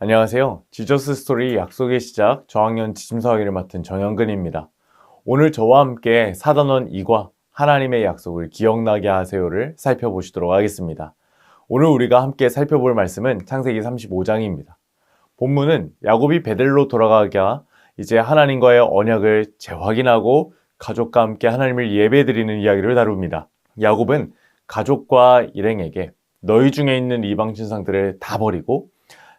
안녕하세요. 지저스 스토리 약속의 시작 저학년 지침서하기를 맡은 정영근입니다. 오늘 저와 함께 사단원 2과 하나님의 약속을 기억나게 하세요를 살펴보시도록 하겠습니다. 오늘 우리가 함께 살펴볼 말씀은 창세기 35장입니다. 본문은 야곱이 베델로 돌아가자 이제 하나님과의 언약을 재확인하고 가족과 함께 하나님을 예배드리는 이야기를 다룹니다. 야곱은 가족과 일행에게 너희 중에 있는 이방 신상들을 다 버리고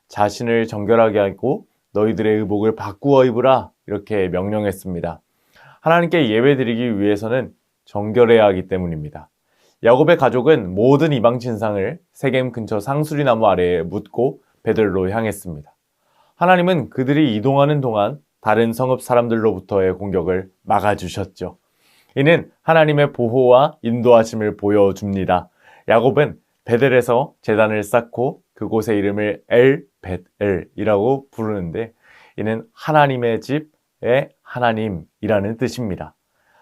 자신을 정결하게 하고 너희들의 의복을 바꾸어 입으라 이렇게 명령했습니다. 하나님께 예배드리기 위해서는 정결해야 하기 때문입니다. 야곱의 가족은 모든 이방 신상을 세겜 근처 상수리나무 아래에 묻고 베들로 향했습니다. 하나님은 그들이 이동하는 동안 다른 성읍 사람들로부터의 공격을 막아주셨죠. 이는 하나님의 보호와 인도하심을 보여줍니다. 야곱은 베델에서 제단을 쌓고 그곳의 이름을 엘벳엘이라고 부르는데 이는 하나님의 집의 하나님이라는 뜻입니다.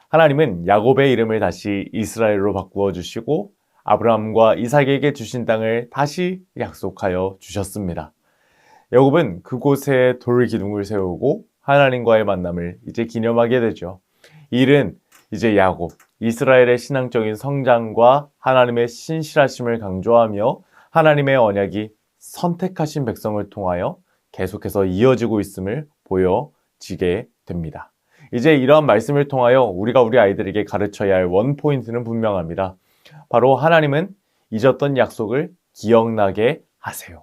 하나님은 야곱의 이름을 다시 이스라엘로 바꾸어 주시고 아브라함과 이삭에게 주신 땅을 다시 약속하여 주셨습니다. 야곱은 그곳에 돌 기둥을 세우고 하나님과의 만남을 이제 기념하게 되죠. 이 일은 이제 야곱, 이스라엘의 신앙적인 성장과 하나님의 신실하심을 강조하며 하나님의 언약이 선택하신 백성을 통하여 계속해서 이어지고 있음을 보여지게 됩니다. 이제 이러한 말씀을 통하여 우리가 우리 아이들에게 가르쳐야 할 원포인트는 분명합니다. 바로 하나님은 잊었던 약속을 기억나게 하세요.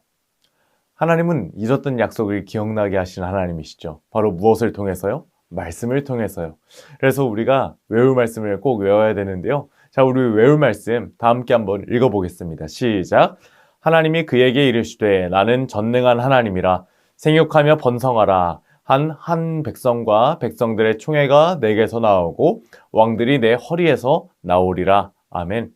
하나님은 잊었던 약속을 기억나게 하신 하나님이시죠. 바로 무엇을 통해서요? 말씀을 통해서요. 그래서 우리가 외울 말씀을 꼭 외워야 되는데요. 자, 우리 외울 말씀 다 함께 한번 읽어보겠습니다. 시작! 하나님이 그에게 이르시되 나는 전능한 하나님이라 생육하며 번성하라 한 백성과 백성들의 총회가 내게서 나오고 왕들이 내 허리에서 나오리라. 아멘.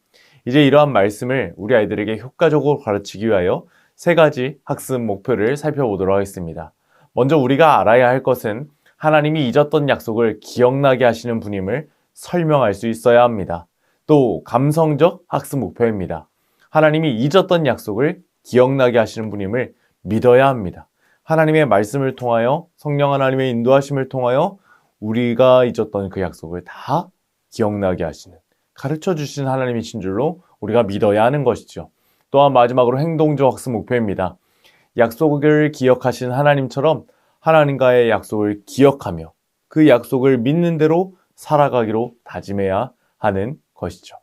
이제 이러한 말씀을 우리 아이들에게 효과적으로 가르치기 위하여 세 가지 학습 목표를 살펴보도록 하겠습니다. 먼저 우리가 알아야 할 것은 하나님이 잊었던 약속을 기억나게 하시는 분임을 설명할 수 있어야 합니다. 또 감성적 학습 목표입니다. 하나님이 잊었던 약속을 기억나게 하시는 분임을 믿어야 합니다. 하나님의 말씀을 통하여 성령 하나님의 인도하심을 통하여 우리가 잊었던 그 약속을 다 기억나게 하시는 가르쳐 주신 하나님이신 줄로 우리가 믿어야 하는 것이죠. 또한 마지막으로 행동적 학습 목표입니다. 약속을 기억하신 하나님처럼 하나님과의 약속을 기억하며 그 약속을 믿는 대로 살아가기로 다짐해야 하는 것이죠.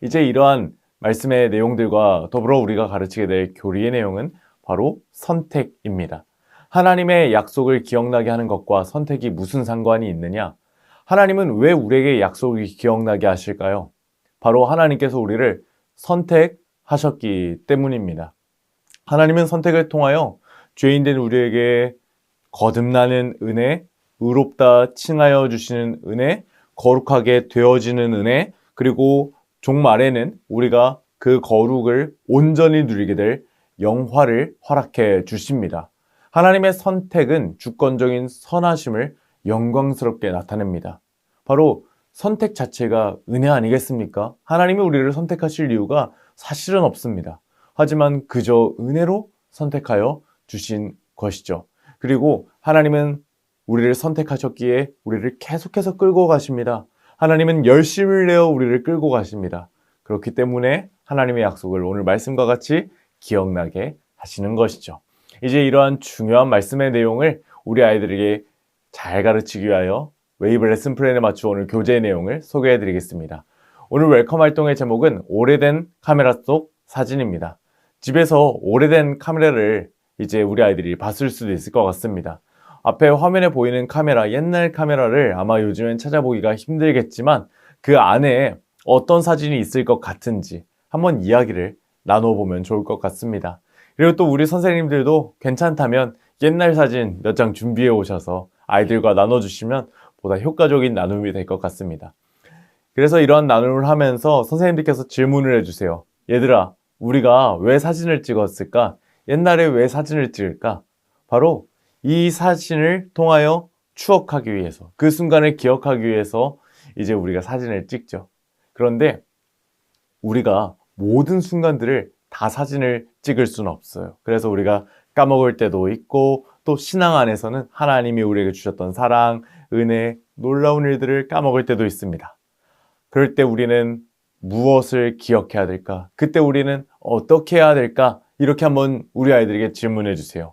이제 이러한 말씀의 내용들과 더불어 우리가 가르치게 될 교리의 내용은 바로 선택입니다. 하나님의 약속을 기억나게 하는 것과 선택이 무슨 상관이 있느냐? 하나님은 왜 우리에게 약속을 기억나게 하실까요? 바로 하나님께서 우리를 선택하셨기 때문입니다. 하나님은 선택을 통하여 죄인된 우리에게 거듭나는 은혜, 의롭다 칭하여 주시는 은혜, 거룩하게 되어지는 은혜, 그리고 종말에는 우리가 그 거룩을 온전히 누리게 될 영화를 허락해 주십니다. 하나님의 선택은 주권적인 선하심을 영광스럽게 나타냅니다. 바로 선택 자체가 은혜 아니겠습니까? 하나님이 우리를 선택하실 이유가 사실은 없습니다. 하지만 그저 은혜로 선택하여 주신 것이죠. 그리고 하나님은 우리를 선택하셨기에 우리를 계속해서 끌고 가십니다. 하나님은 열심을 내어 우리를 끌고 가십니다. 그렇기 때문에 하나님의 약속을 오늘 말씀과 같이 기억나게 하시는 것이죠. 이제 이러한 중요한 말씀의 내용을 우리 아이들에게 잘 가르치기 위하여 웨이브 레슨 플랜에 맞추어 오늘 교재 내용을 소개해 드리겠습니다. 오늘 웰컴 활동의 제목은 오래된 카메라 속 사진입니다. 집에서 오래된 카메라를 이제 우리 아이들이 봤을 수도 있을 것 같습니다. 앞에 화면에 보이는 카메라, 옛날 카메라를 아마 요즘엔 찾아보기가 힘들겠지만 그 안에 어떤 사진이 있을 것 같은지 한번 이야기를 나눠보면 좋을 것 같습니다. 그리고 또 우리 선생님들도 괜찮다면 옛날 사진 몇 장 준비해 오셔서 아이들과 나눠주시면 보다 효과적인 나눔이 될 것 같습니다. 그래서 이러한 나눔을 하면서 선생님들께서 질문을 해주세요. 얘들아, 우리가 왜 사진을 찍었을까? 옛날에 왜 사진을 찍을까? 바로 이 사진을 통하여 추억하기 위해서, 그 순간을 기억하기 위해서 이제 우리가 사진을 찍죠. 그런데 우리가 모든 순간들을 다 사진을 찍을 수는 없어요. 그래서 우리가 까먹을 때도 있고 또 신앙 안에서는 하나님이 우리에게 주셨던 사랑, 은혜, 놀라운 일들을 까먹을 때도 있습니다. 그럴 때 우리는 무엇을 기억해야 될까? 그때 우리는 어떻게 해야 될까? 이렇게 한번 우리 아이들에게 질문해 주세요.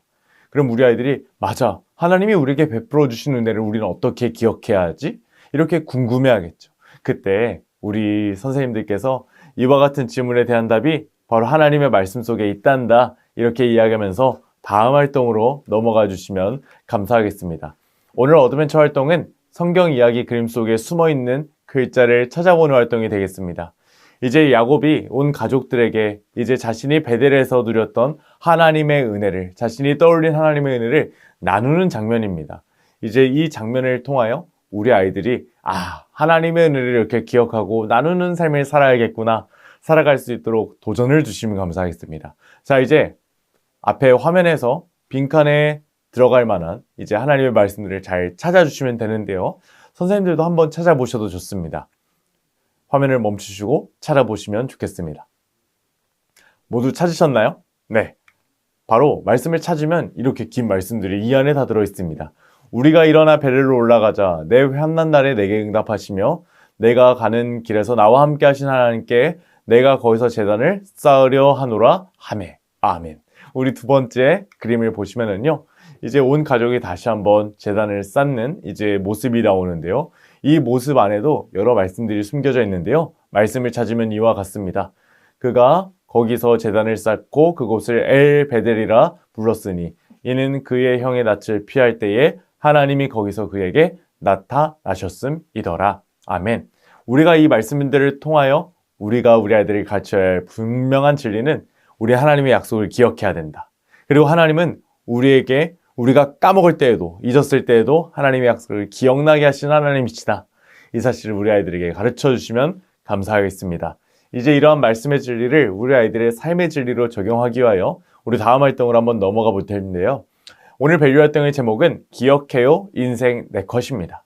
그럼 우리 아이들이 맞아, 하나님이 우리에게 베풀어 주신 은혜를 우리는 어떻게 기억해야 하지? 이렇게 궁금해 하겠죠. 그때 우리 선생님들께서 이와 같은 질문에 대한 답이 바로 하나님의 말씀 속에 있단다, 이렇게 이야기하면서 다음 활동으로 넘어가 주시면 감사하겠습니다. 오늘 어드벤처 활동은 성경 이야기 그림 속에 숨어있는 글자를 찾아보는 활동이 되겠습니다. 이제 야곱이 온 가족들에게 이제 자신이 베델에서 누렸던 하나님의 은혜를, 자신이 떠올린 하나님의 은혜를 나누는 장면입니다. 이제 이 장면을 통하여 우리 아이들이 하나님의 은혜를 이렇게 기억하고 나누는 삶을 살아야겠구나, 살아갈 수 있도록 도전을 주시면 감사하겠습니다. 자, 이제 앞에 화면에서 빈칸에 들어갈 만한 이제 하나님의 말씀들을 잘 찾아주시면 되는데요. 선생님들도 한번 찾아보셔도 좋습니다. 화면을 멈추시고 찾아보시면 좋겠습니다. 모두 찾으셨나요? 네. 바로 말씀을 찾으면 이렇게 긴 말씀들이 이 안에 다 들어있습니다. 우리가 일어나 베델로 올라가자 내 환난 날에 내게 응답하시며 내가 가는 길에서 나와 함께 하신 하나님께 내가 거기서 제단을 쌓으려 하노라 하매. 아멘. 우리 두 번째 그림을 보시면은요, 이제 온 가족이 다시 한번 제단을 쌓는 이제 모습이 나오는데요. 이 모습 안에도 여러 말씀들이 숨겨져 있는데요. 말씀을 찾으면 이와 같습니다. 그가 거기서 제단을 쌓고 그곳을 엘 베델이라 불렀으니 이는 그의 형의 낯을 피할 때에 하나님이 거기서 그에게 나타나셨음이더라. 아멘. 우리가 이 말씀들을 통하여 우리가 우리 아이들을 가르쳐야 할 분명한 진리는 우리 하나님의 약속을 기억해야 된다. 그리고 하나님은 우리에게 우리가 까먹을 때에도, 잊었을 때에도 하나님의 약속을 기억나게 하신 하나님이시다. 이 사실을 우리 아이들에게 가르쳐 주시면 감사하겠습니다. 이제 이러한 말씀의 진리를 우리 아이들의 삶의 진리로 적용하기 위하여 우리 다음 활동으로 한번 넘어가 볼 텐데요. 오늘 밸류 활동의 제목은 기억해요 인생 내 컷입니다.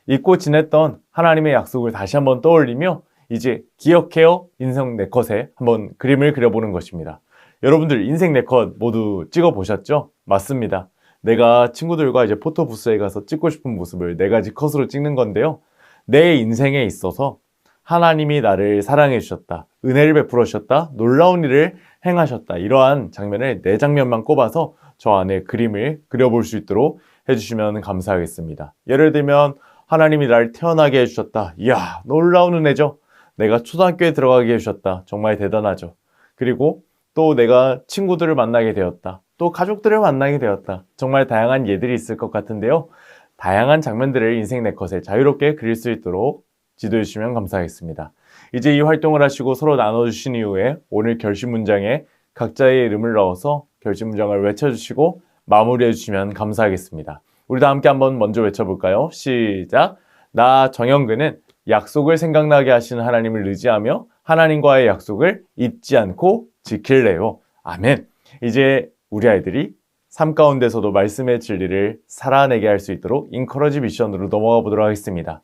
잊고 지냈던 하나님의 약속을 다시 한번 떠올리며 이제 기억해요 인생 내 컷에 한번 그림을 그려보는 것입니다. 여러분들 인생 내 컷 모두 찍어 보셨죠? 맞습니다. 내가 친구들과 이제 포토부스에 가서 찍고 싶은 모습을 4가지 컷으로 찍는 건데요. 내 인생에 있어서 하나님이 나를 사랑해 주셨다, 은혜를 베풀어 주셨다, 놀라운 일을 행하셨다, 이러한 장면을 4장면만 꼽아서 저 안에 그림을 그려볼 수 있도록 해주시면 감사하겠습니다. 예를 들면 하나님이 나를 태어나게 해주셨다. 이야, 놀라운 은혜죠. 내가 초등학교에 들어가게 해주셨다. 정말 대단하죠. 그리고 또 내가 친구들을 만나게 되었다. 또 가족들을 만나게 되었다. 정말 다양한 예들이 있을 것 같은데요. 다양한 장면들을 인생 네컷에 자유롭게 그릴 수 있도록 지도해 주시면 감사하겠습니다. 이제 이 활동을 하시고 서로 나눠주신 이후에 오늘 결심 문장에 각자의 이름을 넣어서 결심 문장을 외쳐주시고 마무리해 주시면 감사하겠습니다. 우리 다 함께 한번 먼저 외쳐볼까요? 시작! 나 정영근은 약속을 생각나게 하시는 하나님을 의지하며 하나님과의 약속을 잊지 않고 지킬래요. 아멘. 이제 우리 아이들이 삶 가운데서도 말씀의 진리를 살아내게 할 수 있도록 인커러지 미션으로 넘어가 보도록 하겠습니다.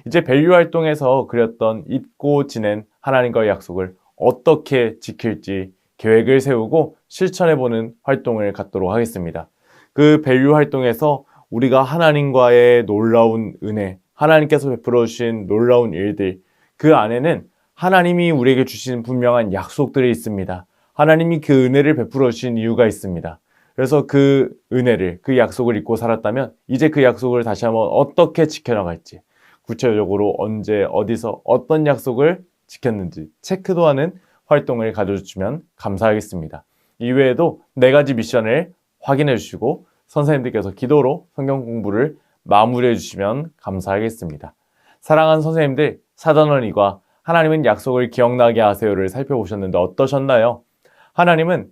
이제 밸류 활동에서 그렸던 잊고 지낸 하나님과의 약속을 어떻게 지킬지 계획을 세우고 실천해보는 활동을 갖도록 하겠습니다. 그 밸류 활동에서 우리가 하나님과의 놀라운 은혜, 하나님께서 베풀어 주신 놀라운 일들, 그 안에는 하나님이 우리에게 주신 분명한 약속들이 있습니다. 하나님이 그 은혜를 베풀어 주신 이유가 있습니다. 그래서 그 은혜를, 그 약속을 잊고 살았다면 이제 그 약속을 다시 한번 어떻게 지켜나갈지, 구체적으로 언제, 어디서, 어떤 약속을 지켰는지 체크도 하는 활동을 가져주시면 감사하겠습니다. 이외에도 4가지 미션을 확인해 주시고 선생님들께서 기도로 성경 공부를 마무리해 주시면 감사하겠습니다. 사랑하는 선생님들, 사단원 2과 하나님은 약속을 기억나게 하세요를 살펴보셨는데 어떠셨나요? 하나님은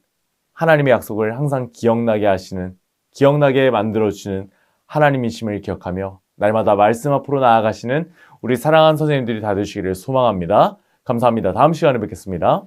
하나님의 약속을 항상 기억나게 하시는, 기억나게 만들어주시는 하나님이심을 기억하며 날마다 말씀 앞으로 나아가시는 우리 사랑하는 선생님들이 다 되시기를 소망합니다. 감사합니다. 다음 시간에 뵙겠습니다.